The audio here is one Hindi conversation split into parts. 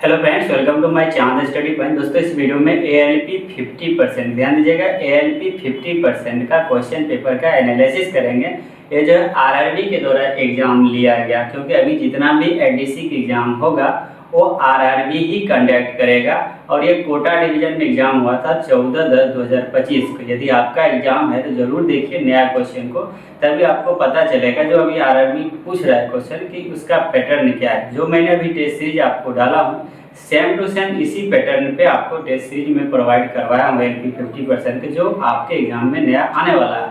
Hello friends, welcome to my Chand study point. दोस्तों, इस वीडियो में ALP 50% ध्यान दीजिएगा। ALP 50% का क्वेश्चन पेपर का एनालिसिस करेंगे। ये जो है RRB के द्वारा एग्जाम लिया गया, क्योंकि अभी जितना भी ADC का एग्जाम होगा वो RRB ही कंडक्ट करेगा। और ये कोटा डिवीजन में एग्जाम हुआ था 14/10/2025 को। यदि आपका एग्जाम है तो जरूर देखिए नया क्वेश्चन को, तभी आपको पता चलेगा जो अभी RRB पूछ रहा है क्वेश्चन कि उसका पैटर्न क्या है। जो मैंने अभी टेस्ट सीरीज आपको डाला हूँ, सेम टू सेम इसी पैटर्न पे आपको टेस्ट सीरीज में प्रोवाइड करवाया हूँ ALP 50% के, जो आपके एग्जाम में नया आने वाला है।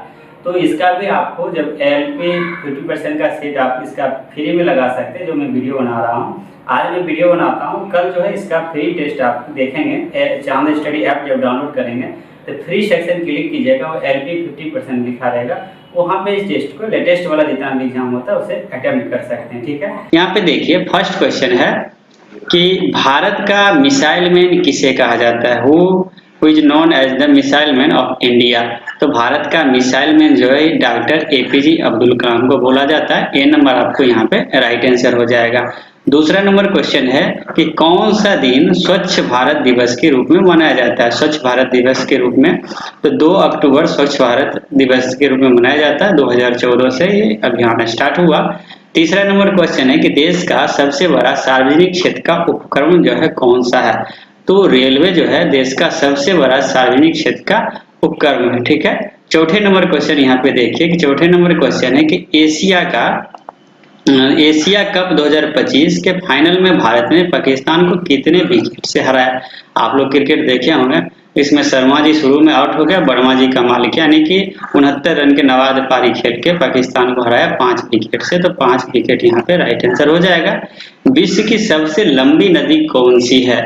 तो इसका भी आपको जब ALP 50% का सेट आप इसका फ्री में लगा सकते हैं, जो मैं वीडियो बना रहा हूँ। आज मैं वीडियो बनाता हूँ, कल जो है इसका फ्री टेस्ट आप देखेंगे। चांद स्टडी ऐप जब डाउनलोड करेंगे तो फ्री सेक्शन क्लिक कीजिएगा, वो ALP 50% लिखा रहेगा। वहाँ पे इस टेस्ट को, लेटेस्ट वाला जितना भी एग्जाम होता है, उसे अटेम्प्ट कर सकते हैं। ठीक है, यहाँ पे देखिए फर्स्ट क्वेश्चन है कि भारत का मिसाइल मैन किसे कहा जाता है। Who is known as the missile man of India. तो भारत का मिसाइल मैन जो है डॉक्टर APJ अब्दुल कलाम को बोला जाता है। ए नंबर आपको यहाँ पे राइट आंसर हो जाएगा। दूसरा नंबर क्वेश्चन है कि कौन सा दिन स्वच्छ भारत दिवस के रूप में मनाया जाता है। स्वच्छ भारत दिवस के रूप में तो 2 अक्टूबर स्वच्छ भारत दिवस के रूप में मनाया जाता है। 2014 से ये अभियान स्टार्ट हुआ। तीसरा नंबर क्वेश्चन है कि देश का सबसे बड़ा सार्वजनिक क्षेत्र का उपक्रम जो है कौन सा है। तो रेलवे जो है देश का सबसे बड़ा सार्वजनिक क्षेत्र का उपक्रम है। ठीक है, चौथे नंबर क्वेश्चन यहाँ पे देखिए कि चौथे नंबर क्वेश्चन है कि एशिया कप 2025 के फाइनल में भारत ने पाकिस्तान को कितने विकेट से हराया। आप लोग क्रिकेट देखे होंगे, इसमें शर्मा जी शुरू में आउट हो गया, वर्मा जी का मालिक, यानी कि 69 रन के नवाद पारी खेल के पाकिस्तान को हराया 5 विकेट से। तो 5 विकेट यहाँ पे राइट आंसर हो जाएगा। विश्व की सबसे लंबी नदी कौन सी है।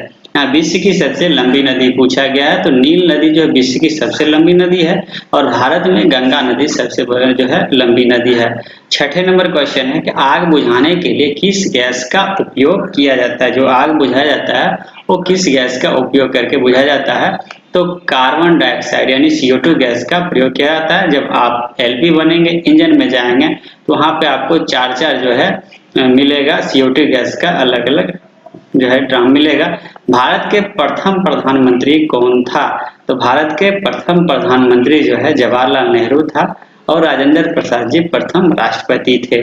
विश्व की सबसे लंबी नदी पूछा गया है, तो नील नदी जो विश्व की सबसे लंबी नदी है, और भारत में गंगा नदी सबसे जो है लंबी नदी है। छठे नंबर क्वेश्चन है कि आग बुझाने के लिए किस गैस का उपयोग किया जाता है। जो आग बुझाया जाता है वो किस गैस का उपयोग करके बुझाया जाता है। तो कार्बन डाइऑक्साइड यानी CO2 गैस का प्रयोग किया जाता है। जब आप LP बनेंगे, इंजन में जाएंगे, तो वहां पे आपको चार जो है मिलेगा CO2 गैस का अलग अलग जो है ड्राम मिलेगा। भारत के प्रथम प्रधानमंत्री कौन था। तो भारत के प्रथम प्रधानमंत्री जो है जवाहरलाल नेहरू था, और राजेंद्र प्रसाद जी प्रथम राष्ट्रपति थे।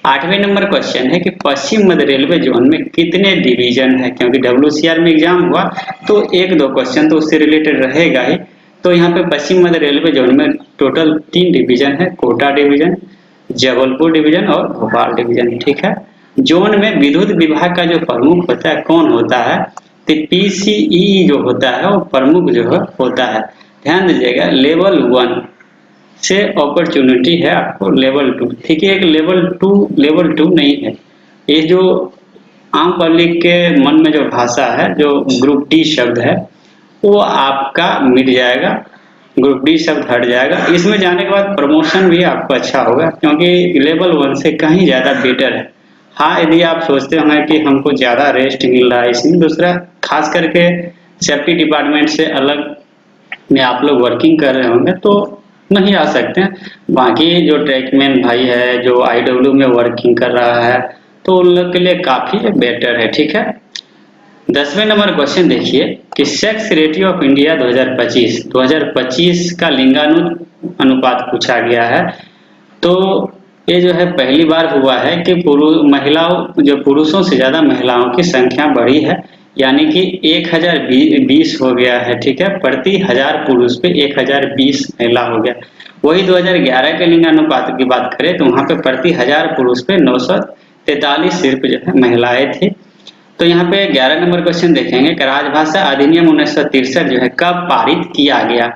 8वें नंबर क्वेश्चन है कि पश्चिम मध्य रेलवे जोन में कितने डिवीजन है। क्योंकि WCR में एग्जाम हुआ तो 1-2 क्वेश्चन तो उससे रिलेटेड रहेगा ही। तो यहाँ पे पश्चिम मध्य रेलवे जोन में टोटल 3 डिवीजन है, कोटा डिवीजन, जबलपुर डिवीजन और भोपाल डिवीजन। ठीक है, जोन में विद्युत विभाग का जो प्रमुख होता है कौन होता है। तो PCE जो होता है वो प्रमुख जो है होता है। ध्यान दीजिएगा, लेवल 1 से अपॉर्चुनिटी है आपको लेवल 2। ठीक है, एक लेवल 2 नहीं है। ये जो आम पब्लिक के मन में जो भाषा है, जो ग्रुप D शब्द है, वो आपका मिट जाएगा, ग्रुप D शब्द हट जाएगा। इसमें जाने के बाद प्रमोशन भी आपको अच्छा होगा, क्योंकि लेवल 1 से कहीं ज्यादा बेटर है। हाँ, यदि आप सोचते होंगे कि हमको ज्यादा रेस्ट मिल रहा है, इसमें दूसरा खास करके सेफ्टी डिपार्टमेंट से अलग में आप लोग वर्किंग कर रहे होंगे तो नहीं आ सकते हैं। बाकी जो ट्रैकमैन भाई है, जो IW में वर्किंग कर रहा है, तो उन लोग के लिए काफी बेटर है। ठीक है, 10वें नंबर क्वेश्चन देखिए कि सेक्स रेशियो ऑफ इंडिया 2025 का लिंगानुपात पूछा गया है। तो ये जो है पहली बार हुआ है कि महिलाओं जो पुरुषों से ज्यादा महिलाओं की संख्या बढ़ी है, यानी कि 1020 हो गया है। ठीक है, प्रति 1000 पुरुष पे 1020 महिला हो गया। वही 2011 के लिंगानुपात की बात करें तो वहां पे प्रति 1000 पुरुष पे 943 सिर्फ जो है महिलाएं थी। तो यहाँ पे 11 नंबर क्वेश्चन देखेंगे कि राजभाषा अधिनियम 1963 जो है कब पारित किया गया।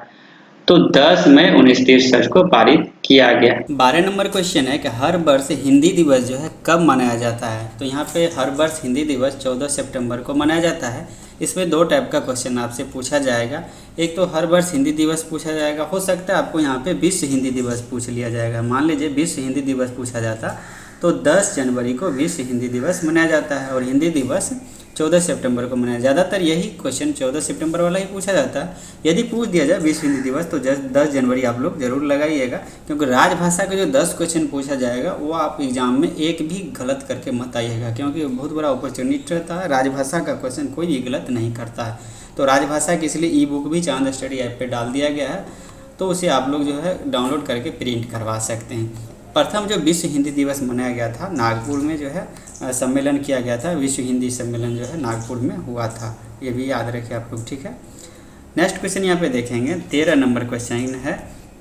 तो 10 मई 1963 को पारित किया गया। 12 नंबर क्वेश्चन है कि हर वर्ष हिंदी दिवस जो है कब मनाया जाता है। तो यहाँ पे हर वर्ष हिंदी दिवस 14 सितंबर को मनाया जाता है। इसमें 2 टाइप का क्वेश्चन आपसे पूछा जाएगा। एक तो हर वर्ष हिंदी दिवस पूछा जाएगा, हो सकता है आपको यहाँ पे विश्व हिंदी दिवस पूछ लिया जाएगा। मान लीजिए विश्व हिंदी दिवस पूछा जाता तो 10 जनवरी को विश्व हिंदी दिवस मनाया जाता है, और हिंदी दिवस 14 सितंबर को मनाया। ज़्यादातर यही क्वेश्चन 14 सितंबर वाला ही पूछा जाता है। यदि पूछ दिया जाए विश्व हिंदी दिवस तो 10 जनवरी आप लोग जरूर लगाइएगा, क्योंकि राजभाषा के जो 10 क्वेश्चन पूछा जाएगा वो आप एग्जाम में एक भी गलत करके मत आइएगा, क्योंकि बहुत बड़ा अपॉर्चुनिटी रहता है। राजभाषा का क्वेश्चन कोई भी गलत नहीं करता है। तो राजभाषा के इसलिए ई बुक भी चांद स्टडी ऐप पर डाल दिया गया है, तो उसे आप लोग जो है डाउनलोड करके प्रिंट करवा सकते हैं। प्रथम जो विश्व हिंदी दिवस मनाया गया था नागपुर में जो है सम्मेलन किया गया था, विश्व हिंदी सम्मेलन जो है नागपुर में हुआ था, ये भी याद रखिए आप लोग, ठीक है। नेक्स्ट क्वेश्चन यहाँ पे देखेंगे 13 नंबर क्वेश्चन है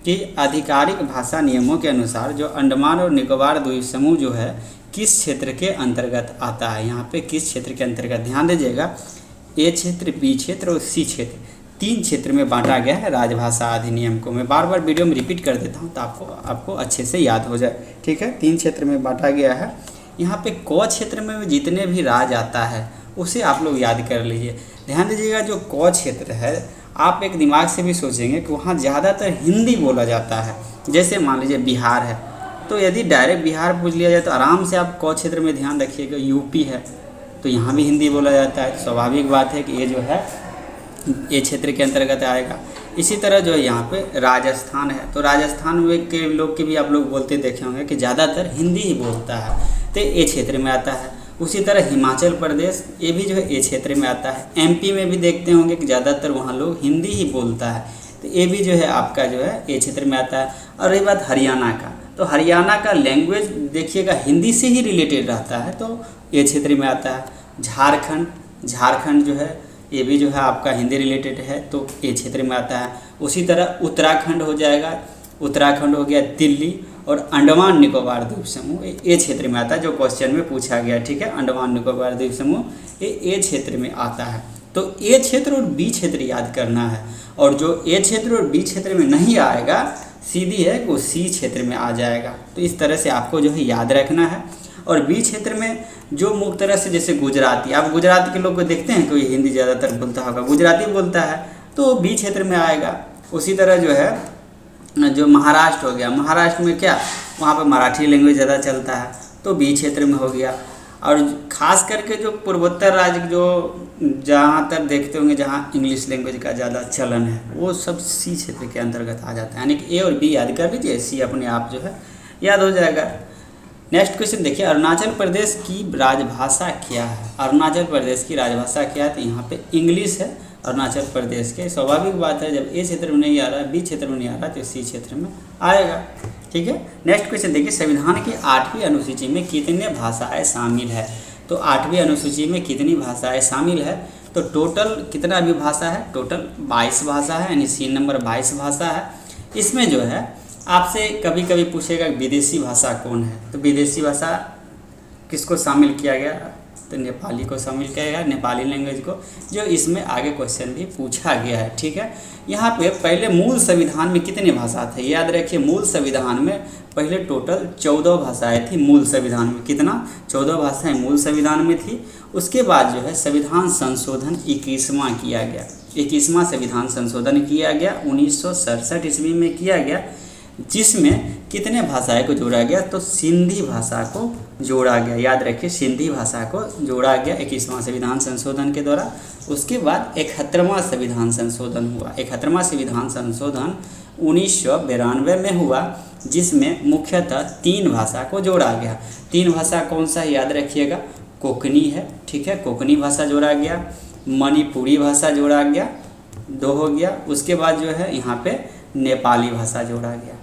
कि आधिकारिक भाषा नियमों के अनुसार जो अंडमान और निकोबार द्वीप समूह जो है किस क्षेत्र के अंतर्गत आता है। यहाँ पे किस क्षेत्र के अंतर्गत, ध्यान दीजिएगा, ए क्षेत्र, बी क्षेत्र और सी क्षेत्र, 3 क्षेत्र में बांटा गया है राजभाषा अधिनियम को। मैं बार बार वीडियो में रिपीट कर देता हूँ तो आपको अच्छे से याद हो जाए, ठीक है। 3 क्षेत्र में बांटा गया है। यहाँ पे क क्षेत्र में जितने भी राज आता है उसे आप लोग याद कर लीजिए। ध्यान दीजिएगा, जो क क्षेत्र है आप एक दिमाग से भी सोचेंगे कि वहाँ ज़्यादातर हिंदी बोला जाता है। जैसे मान लीजिए बिहार है, तो यदि डायरेक्ट बिहार पूछ लिया जाए तो आराम से आप क क्षेत्र में ध्यान रखिएगा। यूपी है तो यहाँ भी हिंदी बोला जाता है, स्वाभाविक बात है कि ये जो है ये क्षेत्र के अंतर्गत आएगा। इसी तरह जो यहाँ पे राजस्थान है, तो राजस्थान में के लोग के भी आप लोग बोलते देखे होंगे कि ज़्यादातर हिंदी ही बोलता है, तो ये क्षेत्र में आता है। उसी तरह हिमाचल प्रदेश, ये भी जो है ये क्षेत्र में आता है। एमपी में भी देखते होंगे कि ज़्यादातर वहाँ लोग हिंदी ही बोलता है, तो ये भी जो है आपका जो है ये क्षेत्र में आता है। और रही बात हरियाणा का, तो हरियाणा का लैंग्वेज देखिएगा हिंदी से ही रिलेटेड रहता है, तो ये क्षेत्र में आता है। झारखंड जो है ये भी जो है आपका हिंदी रिलेटेड है, तो ये क्षेत्र में आता है। उसी तरह उत्तराखंड हो जाएगा, उत्तराखंड हो गया, दिल्ली और अंडमान निकोबार द्वीप समूह ये क्षेत्र में आता है, जो क्वेश्चन में पूछा गया, ठीक है। अंडमान निकोबार द्वीप समूह ये क्षेत्र में आता है। तो ए क्षेत्र और बी क्षेत्र याद करना है, और जो ए क्षेत्र और बी क्षेत्र में नहीं आएगा सीधी है वो सी क्षेत्र में आ जाएगा। तो इस तरह से आपको जो है याद रखना है। और बी क्षेत्र में जो मुख्य तरह से, जैसे गुजराती, आप गुजरात के लोग को देखते हैं कोई हिंदी ज़्यादातर बोलता होगा, गुजराती बोलता है, तो बी क्षेत्र में आएगा। उसी तरह जो है जो महाराष्ट्र हो गया, महाराष्ट्र में क्या, वहाँ पर मराठी लैंग्वेज ज़्यादा चलता है, तो बी क्षेत्र में हो गया। और खास करके जो पूर्वोत्तर राज्य जो जहाँ तक देखते होंगे जहाँ इंग्लिश लैंग्वेज का ज़्यादा चलन है, वो सब सी क्षेत्र के अंतर्गत आ जाता है। यानी कि ए और बी याद कर लीजिए, सी अपने आप जो है याद हो जाएगा। नेक्स्ट क्वेश्चन देखिए, अरुणाचल प्रदेश की राजभाषा क्या है। अरुणाचल प्रदेश की राजभाषा क्या है, तो यहाँ पे इंग्लिश है अरुणाचल प्रदेश के। स्वाभाविक बात है, जब ए क्षेत्र में नहीं आ रहा है, बी क्षेत्र में नहीं आ रहा, तो सी क्षेत्र में आएगा, ठीक है। नेक्स्ट क्वेश्चन देखिए, संविधान की 8वीं अनुसूची में कितने भाषाएं शामिल है। तो 8वीं अनुसूची में कितनी भाषाएं शामिल है, तो टोटल कितना भी भाषा है, टोटल 22 भाषा है, यानी सी नंबर 22 भाषा है। इसमें जो है आपसे कभी कभी पूछेगा विदेशी भाषा कौन है, तो विदेशी भाषा किसको शामिल किया गया, तो नेपाली को शामिल किया गया, नेपाली लैंग्वेज को, जो इसमें आगे क्वेश्चन भी पूछा गया है, ठीक है। यहाँ पे पहले मूल संविधान में कितने भाषा थे, याद रखिए, मूल संविधान में पहले टोटल 14 भाषाएं थी। मूल संविधान में कितना, 14 भाषाएं मूल संविधान में थी। उसके बाद जो है संविधान संशोधन 21वां किया गया, 21वां संविधान संशोधन किया गया 1967 ईस्वी में किया गया, जिसमें कितने भाषाएं को जोड़ा गया, तो सिंधी भाषा को जोड़ा गया। याद रखिए, सिंधी भाषा को जोड़ा गया 21वां संविधान संशोधन के द्वारा। उसके बाद 71वां संविधान संशोधन हुआ। 71वां संविधान संशोधन 1992 में हुआ, जिसमें मुख्यतः 3 भाषा को जोड़ा गया। 3 भाषा कौन सा, याद रखिएगा, कोंकणी है, ठीक है, कोंकणी भाषा जोड़ा गया, मणिपुरी भाषा जोड़ा गया, 2 हो गया। उसके बाद जो है यहाँ पे नेपाली भाषा जोड़ा गया,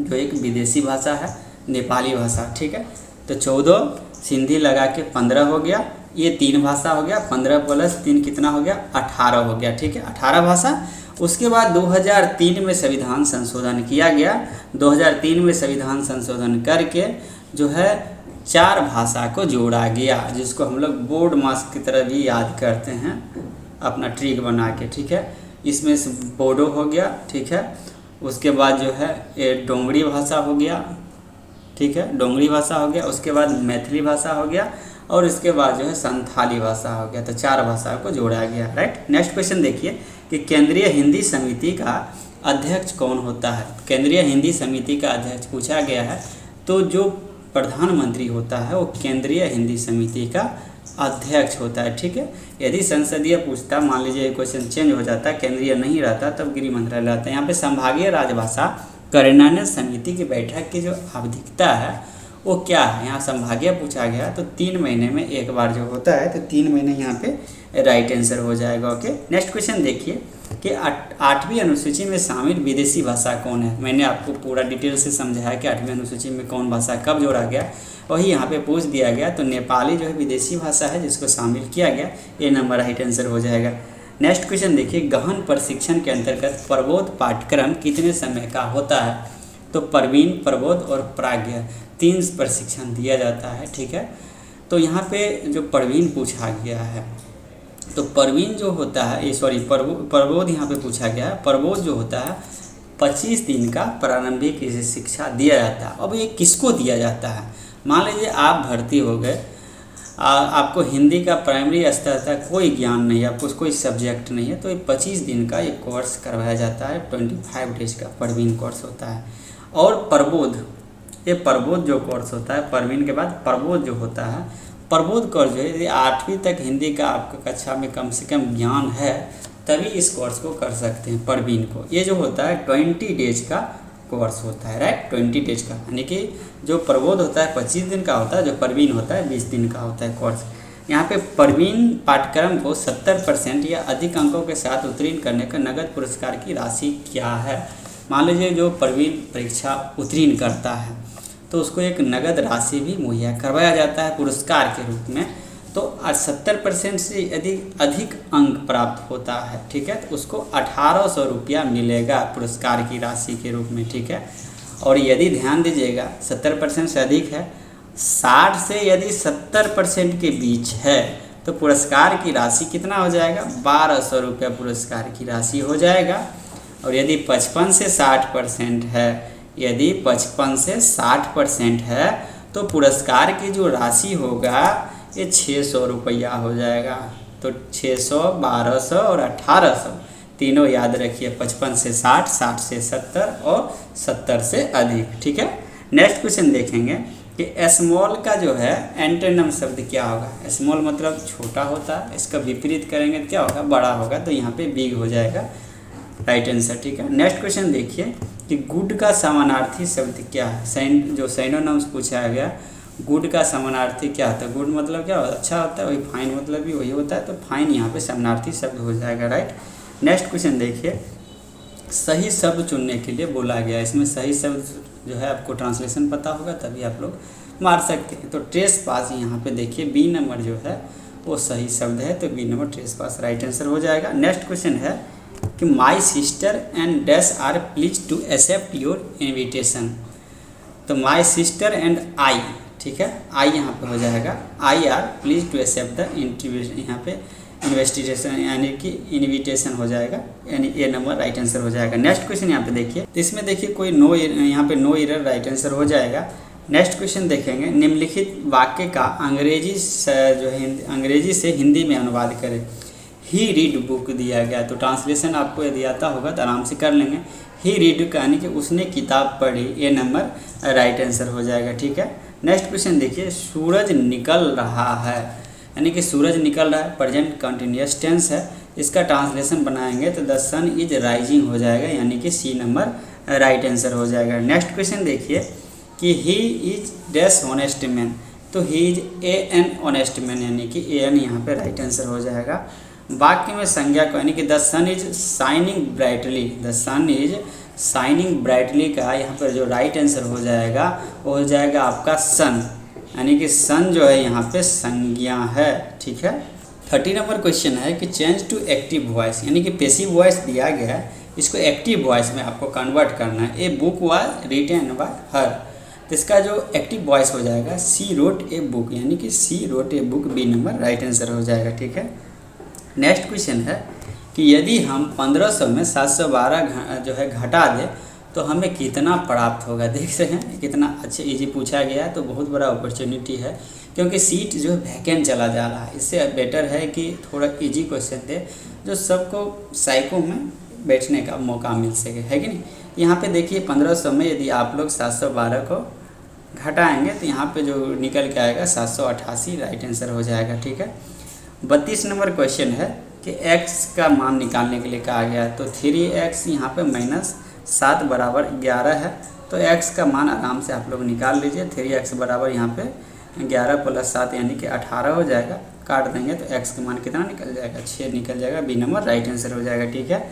जो एक विदेशी भाषा है, नेपाली भाषा, ठीक है। तो 14 सिंधी लगा के 15 हो गया, ये 3 भाषा हो गया, 15 + 3 कितना हो गया, 18 हो गया, ठीक है, 18 भाषा। उसके बाद 2003 में संविधान संशोधन किया गया। 2003 में संविधान संशोधन करके जो है 4 भाषा को जोड़ा गया, जिसको हम लोग बोर्ड मास की तरह भी याद करते हैं अपना ट्रिक बना के, ठीक है। इसमें से बोडो हो गया, ठीक है। उसके बाद जो है ये डोंगरी भाषा हो गया, ठीक है, डोंगरी भाषा हो गया। उसके बाद मैथिली भाषा हो गया, और इसके बाद जो है संथाली भाषा हो गया। तो 4 भाषाओं को जोड़ा गया, राइट। नेक्स्ट क्वेश्चन देखिए कि केंद्रीय हिंदी समिति का अध्यक्ष कौन होता है। केंद्रीय हिंदी समिति का अध्यक्ष पूछा गया है, तो जो प्रधानमंत्री होता है वो केंद्रीय हिंदी समिति का अध्यक्ष होता है, ठीक है। यदि संसदीय पूछता, मान लीजिए क्वेश्चन चेंज हो जाता, केंद्रीय नहीं रहता, तब गृह मंत्रालय आता है। यहाँ पे संभागीय राजभाषा कार्यान्वयन समिति की बैठक की जो आवधिकता है वो क्या है, यहाँ संभागीय पूछा गया तो 3 महीने में एक बार जो होता है, तो 3 महीने यहाँ पे राइट आंसर हो जाएगा। ओके, नेक्स्ट क्वेश्चन देखिए कि 8वीं अनुसूची में शामिल विदेशी भाषा कौन है। मैंने आपको पूरा डिटेल से समझाया कि 8वीं अनुसूची में कौन भाषा कब जोड़ा गया, वही यहाँ पे पूछ दिया गया। तो नेपाली जो है विदेशी भाषा है जिसको शामिल किया गया, ये नंबर राइट आंसर हो जाएगा। नेक्स्ट क्वेश्चन देखिए, गहन प्रशिक्षण के अंतर्गत प्रबोध पाठ्यक्रम कितने समय का होता है। तो प्रवीण, प्रबोध और प्राज्ञ 3 प्रशिक्षण दिया जाता है, ठीक है। तो यहाँ पे जो प्रवीण पूछा गया है, तो प्रवीण जो होता है, ये सॉरी प्रबोध यहाँ पे पूछा गया है। प्रबोध जो होता है 25 दिन का प्रारंभिक शिक्षा दिया जाता है। अब ये किसको दिया जाता है, मान लीजिए आप भर्ती हो गए, आपको हिंदी का प्राइमरी स्तर तक कोई ज्ञान नहीं है, आपको कोई सब्जेक्ट नहीं है, तो ये 25 दिन का ये कोर्स करवाया जाता है, 25 डेज का प्रवीण कोर्स होता है। और प्रबोध, ये प्रबोध जो कोर्स होता है, प्रवीण के बाद प्रबोध जो होता है, प्रबोध कोर्स जो है, यदि 8वीं तक हिंदी का आपका कक्षा में कम से कम ज्ञान है तभी इस कोर्स को कर सकते हैं, प्रवीण को। ये जो होता है 20 डेज का कोर्स होता है, राइट, 20 डेज का, यानी कि जो प्रबोध होता है 25 दिन का होता है, जो प्रवीण होता है 20 दिन का होता है कोर्स। यहाँ पे प्रवीण पाठ्यक्रम को 70% या अधिक अंकों के साथ उत्तीर्ण करने का नगद पुरस्कार की राशि क्या है। मान लीजिए जो प्रवीण परीक्षा उत्तीर्ण करता है तो उसको एक नगद राशि भी मुहैया करवाया जाता है पुरस्कार के रूप में। तो 70% से यदि अधिक अंक प्राप्त होता है, ठीक है, तो उसको 1800 रुपया मिलेगा पुरस्कार की राशि के रूप में, ठीक है। और यदि ध्यान दीजिएगा 70% से अधिक है, 60 से यदि 70% के बीच है तो पुरस्कार की राशि कितना हो जाएगा, 1200 रुपया पुरस्कार की राशि हो जाएगा। और यदि 55 से 60% है, यदि 55 से 60% है तो पुरस्कार की जो राशि होगा ये 600 रुपया हो जाएगा। तो 600, 1200 और 1800 तीनों याद रखिए, 55 से 60, 60 से 70 और 70 से अधिक, ठीक है। नेक्स्ट क्वेश्चन देखेंगे कि स्मॉल का जो है एंटोनिम शब्द क्या होगा। स्मॉल मतलब छोटा होता है, इसका विपरीत करेंगे तो क्या होगा, बड़ा होगा, तो यहाँ पे बिग हो जाएगा राइट आंसर, ठीक है। नेक्स्ट क्वेश्चन देखिए कि गुड का समानार्थी शब्द क्या है। जो सिनोनिम्स पूछा गया, गुड का समानार्थी क्या होता है। गुड मतलब क्या होता है, अच्छा होता है, वही फाइन मतलब भी वही होता है, तो फाइन यहाँ पे समानार्थी शब्द हो जाएगा, राइट। नेक्स्ट क्वेश्चन देखिए, सही शब्द चुनने के लिए बोला गया। इसमें सही शब्द जो है आपको ट्रांसलेशन पता होगा तभी आप लोग मार सकते हैं। तो ट्रेस पास यहाँ पे देखिए बी नंबर जो है वो सही शब्द है, तो B number trespass right answer हो जाएगा। नेक्स्ट क्वेश्चन है कि my sister and dash are please to accept your invitation. तो माई सिस्टर एंड आई, ठीक है, आई यहाँ पे हो जाएगा, I are please to accept the invitation, यहाँ पे इन्वेस्टिगेशन यानी कि इन्विटेशन हो जाएगा, यानी ए नंबर राइट आंसर हो जाएगा। नेक्स्ट क्वेश्चन यहाँ पे देखिए, तो इसमें देखिए कोई नो, यहाँ पे नो एरर राइट आंसर हो जाएगा। नेक्स्ट क्वेश्चन देखेंगे, निम्नलिखित वाक्य का अंग्रेजी से हिंदी में अनुवाद करें। ही रीड बुक दिया गया, तो ट्रांसलेशन आपको यदि आता होगा तो आराम से कर लेंगे। ही रीड यानी कि उसने किताब पढ़ी, ए नंबर राइट आंसर हो जाएगा, ठीक है। नेक्स्ट क्वेश्चन देखिए, सूरज निकल रहा है, यानी कि सूरज निकल रहा है, प्रेजेंट कंटिन्यूअस टेंस है, इसका ट्रांसलेशन बनाएंगे तो द सन इज राइजिंग हो जाएगा, यानी कि सी नंबर राइट आंसर हो जाएगा। नेक्स्ट क्वेश्चन देखिए कि he is dash honest man, तो he is a an honest man, यानी कि ए एन यहाँ पे राइट आंसर हो जाएगा। वाक्य में संज्ञा को, यानी कि the sun is shining brightly, the sun is shining brightly का यहाँ पर जो राइट आंसर हो जाएगा वो हो जाएगा आपका सन, यानी कि सन जो है यहाँ पे संज्ञा है, ठीक है। 30 नंबर क्वेश्चन है कि चेंज टू एक्टिव वॉइस, यानी कि पैसिव वॉइस दिया गया है, इसको एक्टिव वॉइस में आपको कन्वर्ट करना है। A book was written by her, तो इसका जो एक्टिव वॉइस हो जाएगा सी रोट ए बुक, यानी कि she wrote a book, B number right answer हो जाएगा, ठीक है। नेक्स्ट क्वेश्चन है कि यदि हम 1500 में 712 जो है घटा दें तो हमें कितना प्राप्त होगा। देख रहे हैं कितना अच्छे इजी पूछा गया है, तो बहुत बड़ा अपॉर्चुनिटी है क्योंकि सीट जो है वैकेंट चला जा रहा है। इससे बेटर है कि थोड़ा इजी क्वेश्चन दे जो सबको साइको में बैठने का मौका मिल सके, है कि नहीं। यहाँ पे देखिए 1500 में यदि आप लोग 712 को घटाएंगे तो यहाँ पे जो निकल के आएगा 788 राइट आंसर हो जाएगा। ठीक है। 32 नंबर क्वेश्चन है कि x का मान निकालने के लिए कहा गया है। तो 3x यहाँ पे -7 बराबर 11 है। तो x का मान आराम से आप लोग निकाल लीजिए। 3x बराबर यहाँ पे 11 + 7 यानी कि 18 हो जाएगा। काट देंगे तो x का मान कितना निकल जाएगा, 6 निकल जाएगा। बी नंबर राइट आंसर हो जाएगा। ठीक है।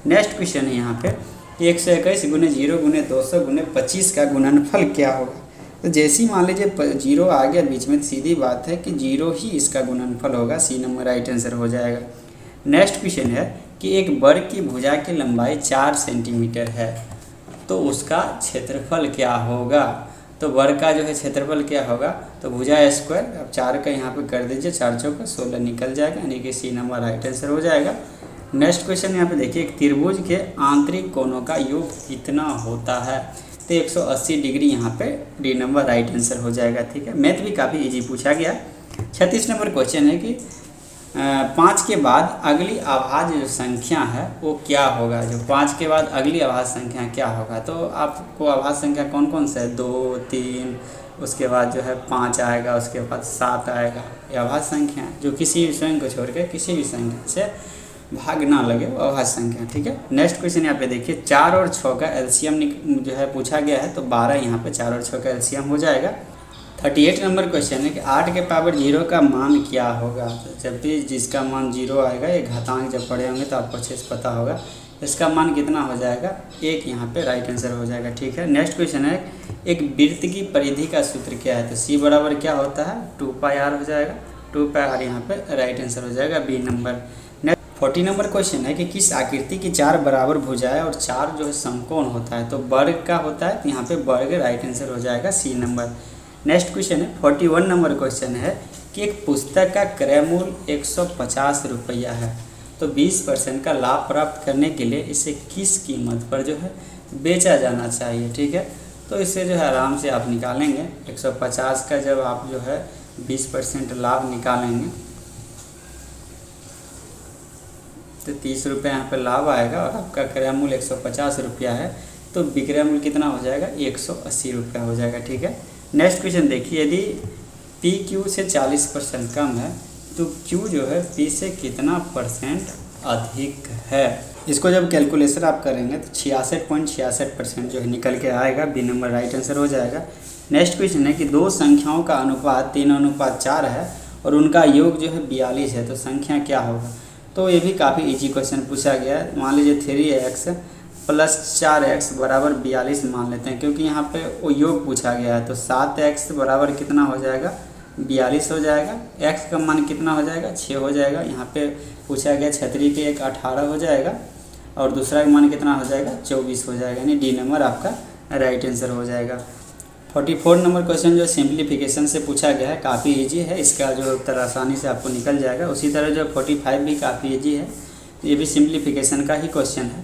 नेक्स्ट क्वेश्चन है यहाँ पे 121 × 0 × 200 × 25 का गुणनफल क्या होगा। तो जैसे ही मान लीजिए 0 आ गया बीच में, तो सीधी बात है कि 0 ही इसका गुणनफल होगा। सी नंबर राइट आंसर हो जाएगा। नेक्स्ट क्वेश्चन है कि एक वर्ग की भुजा की लंबाई 4 सेंटीमीटर है, तो उसका क्षेत्रफल क्या होगा। तो वर्ग का जो है क्षेत्रफल क्या होगा, तो भुजा स्क्वायर, अब 4 का यहाँ पे कर दीजिए, 4 चौका 16 निकल जाएगा, यानी कि सी नंबर राइट आंसर हो जाएगा। नेक्स्ट क्वेश्चन यहाँ पे देखिए, एक त्रिभुज के आंतरिक कोणों का योग कितना होता है। तो 180 डिग्री यहाँ पे डी नंबर राइट आंसर हो जाएगा। ठीक है। मैथ भी काफ़ी इजी पूछा गया। 36 नंबर क्वेश्चन है कि 5 के बाद अगली अभाज्य जो संख्या है वो क्या होगा। जो 5 के बाद अगली अभाज्य संख्या क्या होगा, तो आपको अभाज्य संख्या कौन कौन सा है, 2, 3, उसके बाद जो है 5 आएगा, उसके बाद 7 आएगा। ये अभाज्य संख्या है जो किसी भी संख्या को छोड़ के किसी भी संख्या से भाग ना लगे, वो अभाज्य संख्या। ठीक है। नेक्स्ट क्वेश्चन यहाँ पे देखिए, 4 और 6 का एलसीएम जो है पूछा गया है। तो 12 यहाँ पे 4 और 6 का एलसीएम हो जाएगा। 38 नंबर क्वेश्चन है कि 8 के पावर 0 का मान क्या होगा। तो जब भी जिसका मान 0 आएगा, ये घातांक जब पढ़े होंगे तो आपको अच्छे से पता होगा, इसका मान कितना हो जाएगा, 1 यहाँ पे राइट आंसर हो जाएगा। ठीक है। नेक्स्ट क्वेश्चन है, एक वृत्त की परिधि का सूत्र क्या है। तो सी बराबर क्या होता है, 2πr हो जाएगा। 2πr यहाँ पे राइट आंसर हो जाएगा, बी नंबर। 40 नंबर क्वेश्चन है कि किस आकृति की 4 बराबर भुजाएं और 4 जो है समकोण होता है। तो वर्ग का होता है, तो यहाँ पे वर्ग राइट आंसर हो जाएगा, सी नंबर। नेक्स्ट क्वेश्चन है 41 नंबर क्वेश्चन है कि एक पुस्तक का क्रय मूल्य 150 रुपया है। तो 20% का लाभ प्राप्त करने के लिए इसे किस कीमत पर जो है बेचा जाना चाहिए। ठीक है। तो इसे जो है आराम से आप निकालेंगे। 150 का जब आप जो है 20% लाभ निकालेंगे तो 30 रुपये यहाँ पर लाभ आएगा, और आपका क्रय मूल्य 150 रुपया है, तो विक्रय मूल्य कितना हो जाएगा, 180 रुपया हो जाएगा। ठीक है। नेक्स्ट क्वेश्चन देखिए, यदि पी क्यू से 40% कम है तो क्यू जो है पी से कितना % अधिक है। इसको जब कैलकुलेशन आप करेंगे तो 66.66% जो है निकल के आएगा, बी नंबर राइट आंसर हो जाएगा। नेक्स्ट क्वेश्चन है कि दो संख्याओं का अनुपात 3:4 है और उनका योग जो है 42 है, तो संख्या क्या होगा। तो ये भी काफ़ी इजी क्वेश्चन पूछा गया है। मान लीजिए 3x + 4x बराबर 42 मान लेते हैं, क्योंकि यहाँ पे वो योग पूछा गया है। तो 7x बराबर कितना हो जाएगा, 42 हो जाएगा। x का मान कितना हो जाएगा, 6 हो जाएगा। यहाँ पे पूछा गया छतरी के एक 18 हो जाएगा, और दूसरा का मान कितना हो जाएगा, 24 हो जाएगा, यानी डी नंबर आपका राइट आंसर हो जाएगा। 44 नंबर क्वेश्चन जो सिंप्लीफिकेशन से पूछा गया है, काफ़ी इजी है, इसका जो उत्तर आसानी से आपको निकल जाएगा। उसी तरह जो 45 भी काफ़ी इजी है, ये भी सिंप्लीफिकेशन का ही क्वेश्चन है।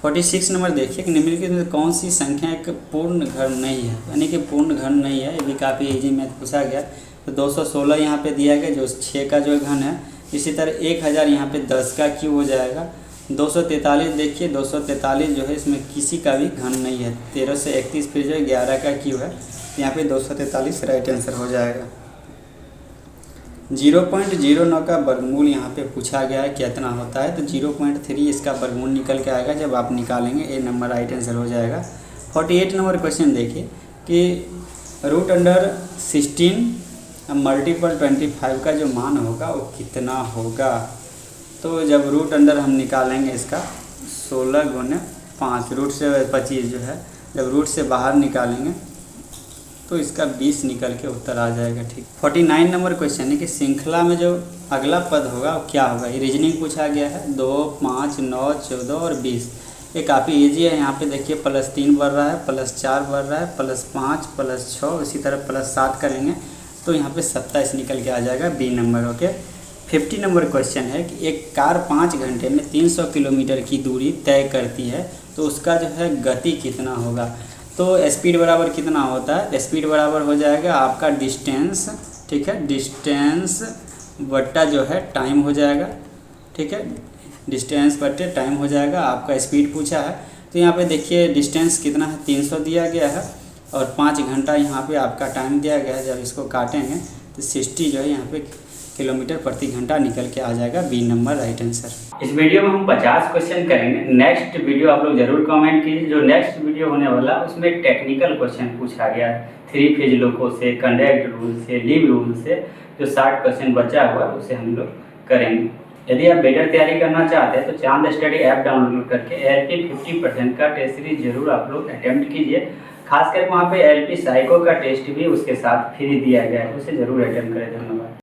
46 नंबर देखिए कि निम्नलिखित में कौन सी संख्या एक पूर्ण घन नहीं है, यानी कि पूर्ण घन नहीं है। ये भी काफ़ी इजी मैथ पूछा गया। तो 216 यहाँ पे दिया गया, जो 6 का जो घन है। इसी तरह 1000 यहाँ पे 10 का क्यू हो जाएगा। 243 देखिए, 243 जो है इसमें किसी का भी घन नहीं है। 13 से 31 फिर जो है 11 का क्यू है, यहाँ पे 243 राइट आंसर हो जाएगा। 0.09 का वर्गमूल यहाँ पे पूछा गया है कितना होता है। तो 0.3 इसका वर्गमूल निकल के आएगा, जब आप निकालेंगे ए नंबर राइट आंसर हो जाएगा। 48 नंबर क्वेश्चन देखिए कि √16 × 25 का जो मान होगा वो कितना होगा। तो जब √, हम निकालेंगे इसका 16 × 5, रूट से 25 जो है, जब रूट से बाहर निकालेंगे तो इसका 20 निकल के उत्तर आ जाएगा। ठीक। 49 नंबर क्वेश्चन है कि श्रृंखला में जो अगला पद होगा वो क्या होगा। ये रीजनिंग पूछा गया है। 2, 5, 9, 14 और 20। ये काफ़ी इजी है। यहाँ पे देखिए +3 बढ़ रहा है, +4 बढ़ रहा है, +5, +6, इसी तरह +7 करेंगे तो यहाँ पे 27 निकल के आ जाएगा, B number. Okay. 50 number question है कि एक कार 5 घंटे में 300 किलोमीटर की दूरी तय करती है, तो उसका जो है गति कितना होगा। तो स्पीड बराबर कितना होता है, स्पीड बराबर हो जाएगा आपका डिस्टेंस। ठीक है। डिस्टेंस बट्टा जो है टाइम हो जाएगा। ठीक है। डिस्टेंस बट्टे टाइम हो जाएगा। आपका स्पीड पूछा है, तो यहाँ पे देखिए डिस्टेंस कितना है, 300 दिया गया है। और 5 घंटा यहाँ पे आपका टाइम दिया गया है। जब इसको काटेंगे तो 60 जो है यहाँ पे किलोमीटर प्रति घंटा निकल के आ जाएगा। B number right answer. इस वीडियो में हम 50 क्वेश्चन करेंगे। नेक्स्ट वीडियो आप लोग जरूर कमेंट कीजिए। जो नेक्स्ट वीडियो होने वाला उसमें टेक्निकल क्वेश्चन पूछा गया है, 3 फेज लोको से, कंडक्ट रूल से, लीव रूल से। जो 60 क्वेश्चन बचा हुआ है उसे हम लोग करेंगे। यदि आप बेटर तैयारी करना चाहते हैं तो चांद स्टडी ऐप डाउनलोड करके LP 50% का टेस्ट सीरीज जरूर आप लोग अटेम्प्ट कीजिए। खासकर वहाँ पे LP साइको का टेस्ट भी उसके साथ फ्री दिया गया है, उसे जरूर अटेम्प्ट करें। धन्यवाद।